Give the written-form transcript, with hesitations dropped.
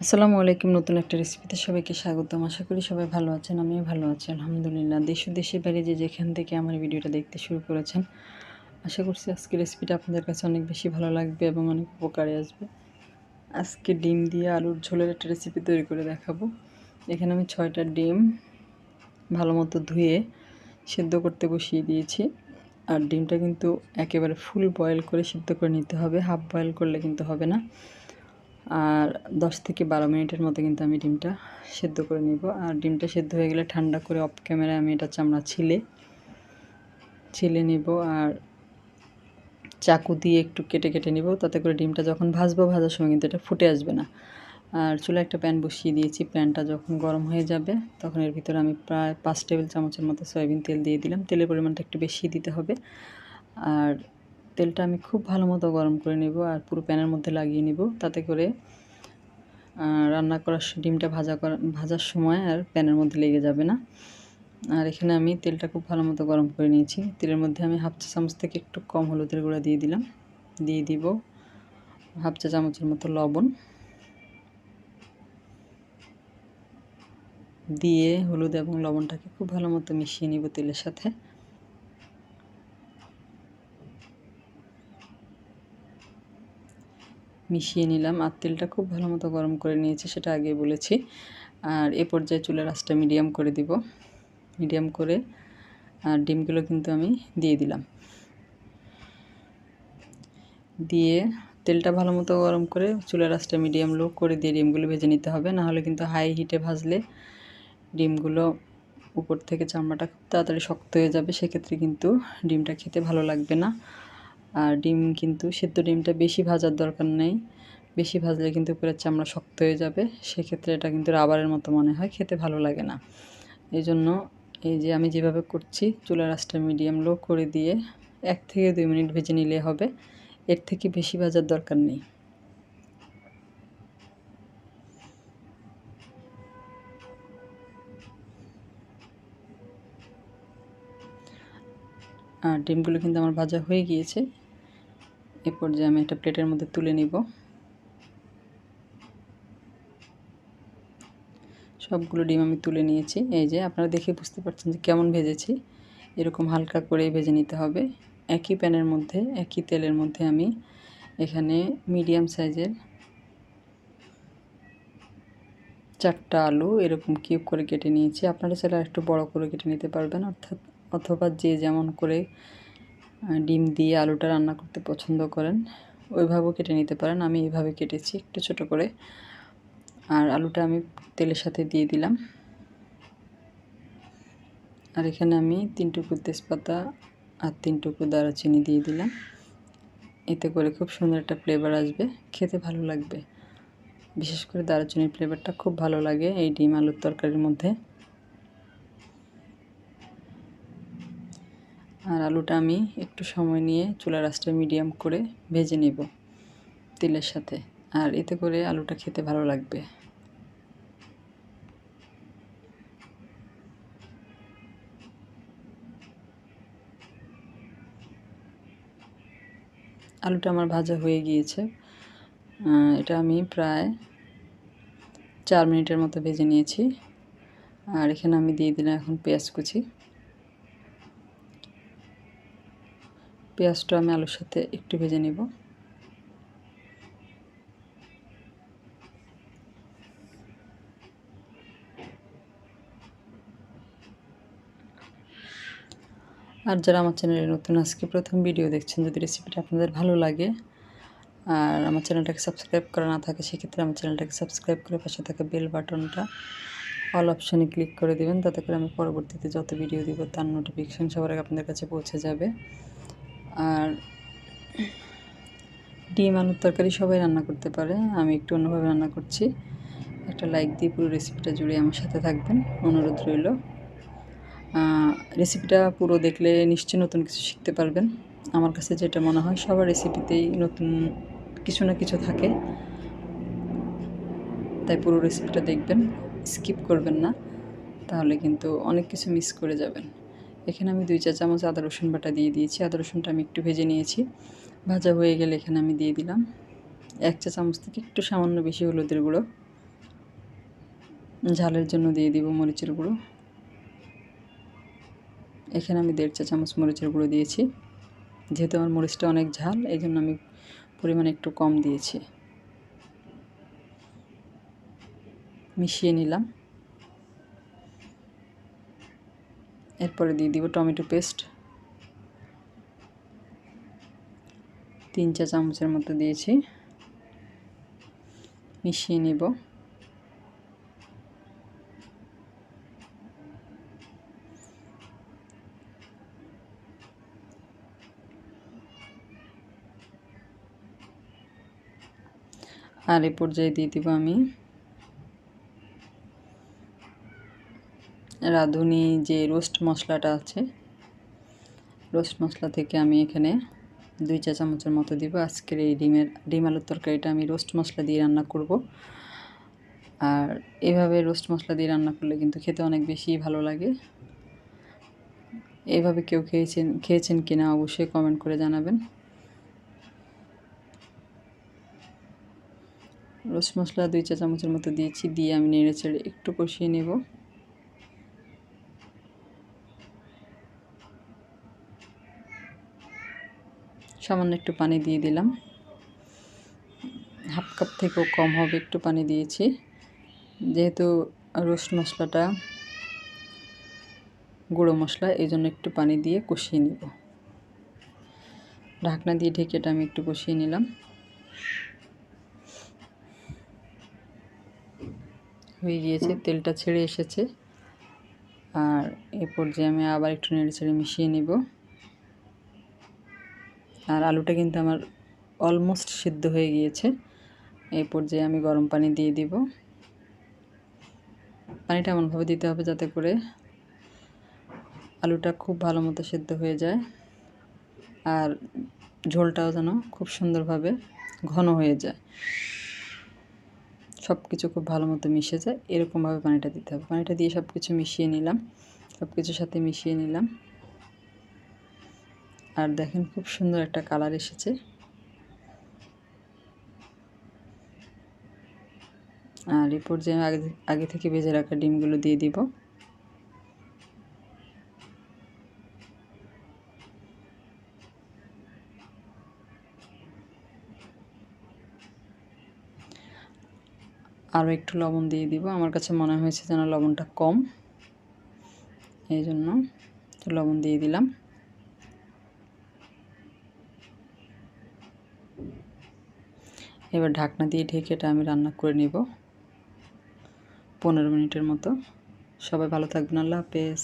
আসসালামু আলাইকুম। নতুন একটা রেসিপিতে সবাইকে স্বাগতম। আশা করি সবাই ভালো আছেন। আমিও ভালো আছি আলহামদুলিল্লাহ। দেশ ও দেশের বাইরে যে যেখান থেকে আমার ভিডিওটা দেখতে শুরু করেছেন, আশা করছি আজকের রেসিপিটা আপনাদের কাছে অনেক বেশি ভালো লাগবে এবং অনেক উপকারে আসবে। আজকে ডিম দিয়ে আলুর ঝোলের একটা রেসিপি তৈরি করে দেখাবো। এখানে আমি 6টা ডিম ভালো মতো ধুয়ে সেদ্ধ করতে বসিয়ে দিয়েছি। আর ডিমটা কিন্তু একেবারে ফুল বয়েল করে সিদ্ধ করে নিতে হবে, হাফ বয়েল করলে কিন্তু হবে না। আর 10 থেকে 12 মিনিটের মতো কিন্তু আমি ডিমটা সেদ্ধ করে নিব। আর ডিমটা সেদ্ধ হয়ে গেলে ঠান্ডা করে অফ ক্যামেরায় আমি এটা চামড়া ছিলে নিব। আর চাকু দিয়ে একটু কেটে কেটে নিব, তাতে করে ডিমটা যখন ভাজার সময় কিন্তু এটা ফুটে আসবে না। আর চুলায় একটা প্যান বসিয়ে দিয়েছি। প্যানটা যখন গরম হয়ে যাবে তখন এর ভিতরে আমি প্রায় 5 টেবিল চামচের মতো সয়াবিন তেল দিয়ে দিলাম। তেলের পরিমাণটা একটু বেশি দিতে হবে। আর তেলটা আমি খুব ভালো মতো গরম করে নেব আর পুরো প্যানের মধ্যে লাগিয়ে নিব, তাতে করে রান্না করার ডিমটা ভাজার সময় আর প্যানের মধ্যে লেগে যাবে না। আর এখানে আমি তেলটা খুব ভালো মতো গরম করে নিয়েছি। তেলের মধ্যে আমি হাফ চা চামচ থেকে একটু কম হলুদের গুঁড়া দিয়ে দিলাম। দিয়ে দিব হাফ চা চামচের মতো লবণ। দিয়ে হলুদ এবং লবণটাকে খুব ভালো মতো মিশিয়ে নিব তেলের সাথে। মিশিয়ে নিলাম। আর তেলটা খুব ভালো মতো গরম করে নিয়েছি, সেটা আগে বলেছি। আর এ পর্যায়ে চুলার আঁচটা মিডিয়াম করে দিব। মিডিয়াম করে আর ডিমগুলো কিন্তু আমি দিয়ে দিলাম। দিয়ে তেলটা ভালো মতো গরম করে চুলার আঁচটা মিডিয়াম লো করে দিয়ে ডিমগুলো ভেজে নিতে হবে। না হলে কিন্তু হাই হিটে ভাজলে ডিমগুলো উপর থেকে চামড়াটা খুব তাড়াতাড়ি শক্ত হয়ে যাবে। সেক্ষেত্রে কিন্তু ডিমটা খেতে ভালো লাগবে না। আর সেদ্ধ ডিমটা বেশি ভাজার দরকার নেই। বেশি ভাজলে কিন্তু উপরের চামড়া শক্ত হয়ে যাবে। সেক্ষেত্রে এটা কিন্তু রাবারের মতো মনে হয়, খেতে ভালো লাগে না। এই জন্য এই যে আমি যেভাবে করছি, চুলার আঁচটা মিডিয়াম লো করে দিয়ে 1 থেকে 2 মিনিট ভেজে নিলে হবে। এর থেকে বেশি ভাজার দরকার নেই। আর ডিমগুলো কিন্তু আমার ভাজা হয়ে গিয়েছে। এ পর্যায়ে আমি একটা প্লেটের মধ্যে তুলে নিব। সবগুলো ডিম আমি তুলে নিয়েছি। এই যে আপনারা দেখে বুঝতে পারছেন যে কেমন ভেজেছি। এরকম হালকা করেই ভেজে নিতে হবে। একই প্যানের মধ্যে একই তেলের মধ্যে আমি এখানে মিডিয়াম সাইজের 4টা আলু এরকম কিউব করে কেটে নিয়েছি। আপনারা চাইলে একটু বড় করে কেটে নিতে পারবেন, অথবা যে যেমন করে ডিম দিয়ে আলুটা রান্না করতে পছন্দ করেন ওইভাবেও কেটে নিতে পারেন। আমি এইভাবে কেটেছি একটু ছোট করে। আর আলুটা আমি তেলের সাথে দিয়ে দিলাম। আর এখানে আমি 3 টুকরো তেজপাতা আর 3 টুকরো দারুচিনি দিয়ে দিলাম। এতে করে খুব সুন্দর একটা ফ্লেভার আসবে, খেতে ভালো লাগবে। বিশেষ করে দারুচিনির ফ্লেভারটা খুব ভালো লাগে এই ডিম আলুর তরকারির মধ্যে। আর আলুটা আমি একটু সময় নিয়ে চুলার আঁচটা মিডিয়াম করে ভেজে নেব তেলের সাথে। আর এতে করে আলুটা খেতে ভালো লাগবে। আলুটা আমার ভাজা হয়ে গিয়েছে। এটা আমি প্রায় 4 মিনিটের মতো ভেজে নিয়েছি। আর এখানে আমি দিয়ে দিলাম এখন পেঁয়াজ কুচি। পেঁয়াজটা আমি আলুর সাথে একটু ভেজে নেব। আর যারা আমার চ্যানেলে নতুন আজকে প্রথম ভিডিও দেখছেন, যদি রেসিপিটা আপনাদের ভালো লাগে আর আমার চ্যানেলটাকে সাবস্ক্রাইব করা না থাকে, সেক্ষেত্রে আমার চ্যানেলটাকে সাবস্ক্রাইব করে পাশে থাকা বেল বাটনটা অল অপশানে ক্লিক করে দেবেন। তাতে করে আমি পরবর্তীতে যত ভিডিও দিব তার নোটিফিকেশান সবার আগে আপনাদের কাছে পৌঁছে যাবে। আর ডিম আলুর তরকারি সবাই রান্না করতে পারে, আমি একটু অন্যভাবে রান্না করছি। একটা লাইক দিয়ে পুরো রেসিপিটা জুড়ে আমার সাথে থাকবেন, অনুরোধ রইল। রেসিপিটা পুরো দেখলে নিশ্চয়ই নতুন কিছু শিখতে পারবেন। আমার কাছে যেটা মনে হয়, সবার রেসিপিতেই নতুন কিছু না কিছু থাকে। তাই পুরো রেসিপিটা দেখবেন, স্কিপ করবেন না, তাহলে কিন্তু অনেক কিছু মিস করে যাবেন। এখানে আমি 2 চা চামচ আদা রসুন বাটা দিয়ে দিয়েছি। আদা রসুনটা আমি একটু ভেজে নিয়েছি। ভাজা হয়ে গেলে এখানে আমি দিয়ে দিলাম 1 চা চামচ থেকে একটু সামান্য বেশি হলুদের গুঁড়ো। ঝালের জন্য দিয়ে দিব মরিচের গুঁড়ো। এখানে আমি 1.5 চা চামচ মরিচের গুঁড়ো দিয়েছি। যেহেতু আমার মরিচটা অনেক ঝাল, এই জন্য আমি পরিমাণ একটু কম দিয়েছি। মিশিয়ে নিলাম। এরপরে দিয়ে দিব টমেটো পেস্ট। 3 চা চামচের মতো দিয়েছি। মিশিয়ে নেব। আর এই পর্যায়ে দিয়ে দিব আমি রাঁধুনি যে রোস্ট মশলাটা আছে, রোস্ট মশলা থেকে আমি এখানে 2 চা চামচের মতো দিব। আজকের এই ডিম আলুর তরকারিটা আমি রোস্ট মশলা দিয়ে রান্না করব। আর এভাবে রোস্ট মশলা দিয়ে রান্না করলে কিন্তু খেতে অনেক বেশি ভালো লাগে। এভাবে কেউ খেয়েছেন কিনা অবশ্যই কমেন্ট করে জানাবেন। রোস্ট মশলা 2 চা চামচের মতো দিয়েছি, দিয়ে আমি নেড়েচেড়ে একটু কষিয়ে নেব। সামান্য একটু পানি দিয়ে দিলাম, হাফ কাপ থেকেও কম হবে, একটু পানি দিয়েছি। যেহেতু রোস্ট মশলাটা গুঁড়ো মশলা, এই জন্য একটু পানি দিয়ে কষিয়ে নেব। ঢাকনা দিয়ে ঢেকে এটা আমি একটু কষিয়ে নিলাম। হয়ে গিয়েছে, তেলটা ছেড়ে এসেছে। আর এই পর্যায়ে আমি আবার একটু নেড়েচেড়ে মিশিয়ে নেব। আর আলুটা কিন্তু আমার অলমোস্ট সিদ্ধ হয়ে গিয়েছে। এই পর্যায়ে আমি গরম পানি দিয়ে দিব। পানিটা এমনভাবে দিতে হবে যাতে করে আলুটা খুব ভালো মতো সিদ্ধ হয়ে যায়, আর ঝোলটাও যেন খুব সুন্দরভাবে ঘন হয়ে যায়, সব কিছু খুব ভালো মতো মিশে যায়, এরকমভাবে পানিটা দিতে হবে। পানিটা দিয়ে সব কিছু মিশিয়ে নিলাম, সব কিছুর সাথে মিশিয়ে নিলাম। আর দেখেন খুব সুন্দর একটা কালার এসেছে। আর এই পর্যায়ে আগে থেকে ভেজে রাখা ডিমগুলো দিয়ে দিব। আরও একটু লবণ দিয়ে দিব। আমার কাছে মনে হয়েছে যেন লবণটা কম, এই জন্য একটু লবণ দিয়ে দিলাম। এবার ঢাকনা দিয়ে ঢেকে এটা আমি রান্না করে নিব 15 মিনিটের মতো। সবাই ভালো থাকবেন। আল্লাহ হাফেজ।